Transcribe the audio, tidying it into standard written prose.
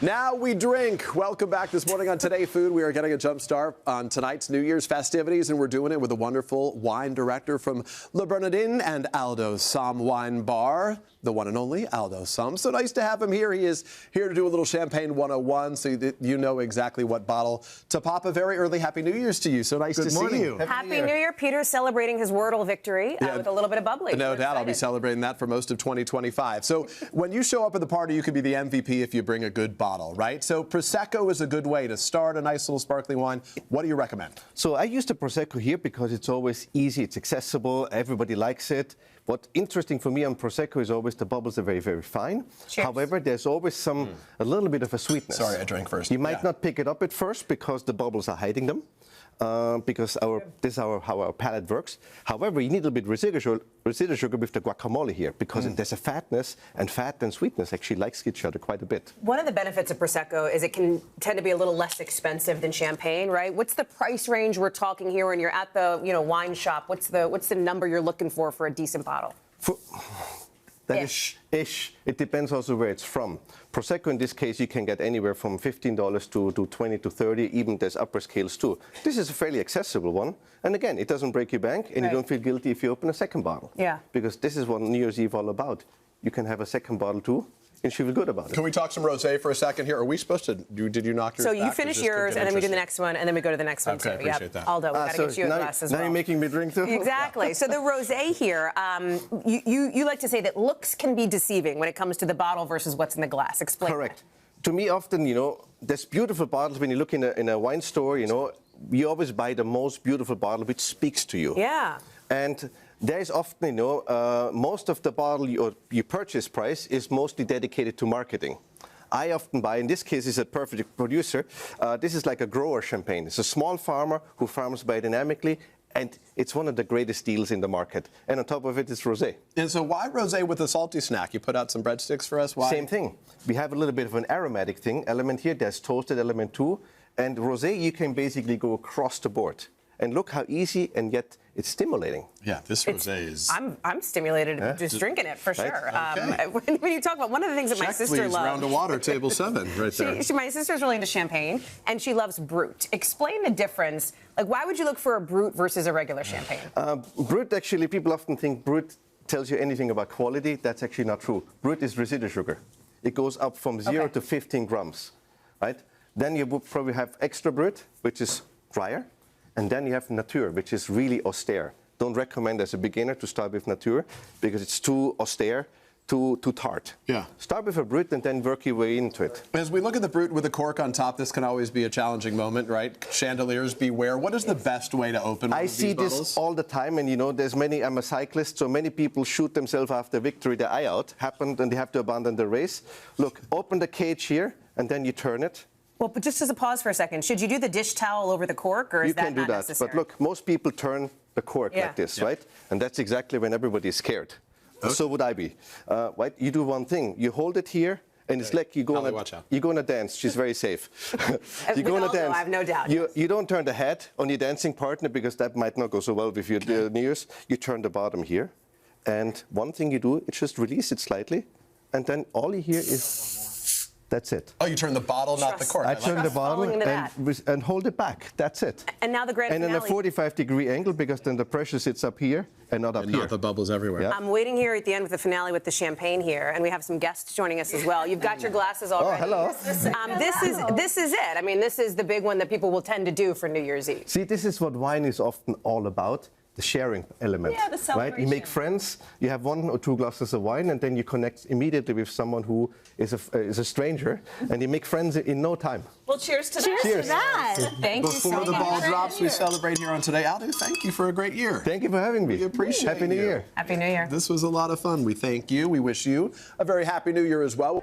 Now we drink. Welcome back this morning on Today Food. We are getting a jump start on tonight's New Year's festivities, and we're doing it with a wonderful wine director from Bernardin and Aldo Sohm Wine Bar, the one and only Aldo Sohm. So nice to have him here. He is here to do a little Champagne 101, so that you know exactly what bottle to pop. A very early Happy New Year's to you. So nice to see you. Happy New Year. Peter's celebrating his Wordle victory with a little bit of bubbly. No doubt. I'll be celebrating that for most of 2025. So when you show up at the party, you can be the MVP if you bring a good bottle, right? So Prosecco is a good way to start a nice little sparkling wine. What do you recommend? So I use the Prosecco here because it's always easy, it's accessible, everybody likes it. What's interesting for me on Prosecco is always the bubbles are very, very fine. Cheers. However, there's always a little bit of a sweetness. Sorry, I drank first. You might not pick it up at first because the bubbles are hiding them. Because this is how our palate works. However, you need a little bit residual sugar with the guacamole here because there's a fatness, and fat and sweetness actually likes each other quite a bit. One of the benefits of Prosecco is it can tend to be a little less expensive than champagne, right? What's the price range we're talking here when you're at the wine shop? What's the number you're looking for a decent bottle? Ish. It depends also where it's from. Prosecco, in this case, you can get anywhere from $15 to 20 to 30. Even there's upper scales too. This is a fairly accessible one. And again, it doesn't break your bank, and you don't feel guilty if you open a second bottle. Yeah. Because this is what New Year's Eve all about. You can have a second bottle too, and she feel good about it. Can we talk some rosé for a second here? Are we supposed to? Did you knock yours back? So you finish yours, and then we do the next one, and then we go to the next one too. Okay, appreciate that. Aldo, we got to get you a glass as well. Now you're making me drink too. Exactly. So the rosé here, you like to say that looks can be deceiving when it comes to the bottle versus what's in the glass. Explain. Correct. To me, often, there's beautiful bottles when you look in a wine store. You always buy the most beautiful bottle which speaks to you. Yeah. And there is often, most of the bottle your purchase price is mostly dedicated to marketing. I often buy, in this case, is a perfect producer. This is like a grower champagne. It's a small farmer who farms biodynamically, and it's one of the greatest deals in the market. And on top of it is rosé. And so why rosé with a salty snack? You put out some breadsticks for us. Why? Same thing. We have a little bit of an aromatic element here. There's toasted element too. And rosé, you can basically go across the board. And look how easy and yet it's stimulating. Yeah, this rosé is... I'm stimulated just drinking it, for sure. Okay. When you talk about one of the things that my sister loves... round of water, table 7, right there. My sister's really into champagne, and she loves Brut. Explain the difference. Like, why would you look for a Brut versus a regular champagne? Brut, actually, people often think Brut tells you anything about quality. That's actually not true. Brut is residual sugar. It goes up from 0 to 15 grams, right? Then you would probably have extra Brut, which is drier. And then you have Nature, which is really austere. Don't recommend as a beginner to start with Nature because it's too austere, too tart. Yeah. Start with a Brut and then work your way into it. As we look at the Brut with a cork on top, this can always be a challenging moment, right? Chandeliers beware. What is the best way to open one of these bottles? I see this all the time, and there's many. I'm a cyclist, so many people shoot themselves after victory. The eye out happened, and they have to abandon the race. Look, open the cage here, and then you turn it. Well, but just as a pause for a second, should you do the dish towel over the cork, or is that not necessary? You can do that, but look, most people turn the cork like this, right? And that's exactly when everybody is scared. Okay. So would I be. Right? You do one thing. You hold it here, and it's like you're going to dance. She's very safe. You're going to dance. I have no doubt. You don't turn the head on your dancing partner because that might not go so well with your New Year's. You turn the bottom here, and one thing you do, it's just release it slightly, and then all you hear is... That's it. Oh, you turn the bottle, not the cork. I turn the bottle and hold it back. That's it. And now the grand finale. And in a 45-degree angle, because then the pressure sits up here and not up here. Not the bubbles everywhere. Yep. I'm waiting here at the end with the finale with the champagne here, and we have some guests joining us as well. You've got your glasses already. Oh, hello. This is it. I mean, this is the big one that people will tend to do for New Year's Eve. See, this is what wine is often all about. The sharing element, the celebration. Right? You make friends. You have 1 or 2 glasses of wine, and then you connect immediately with someone who is a stranger, and you make friends in no time. Well, cheers to that. Cheers. To that. Thank you so much. Before the ball drops, we celebrate here on Today. Aldo, thank you for a great year. Thank you for having me. We appreciate Happy New Year. Happy New Year. This was a lot of fun. We thank you. We wish you a very happy New Year as well.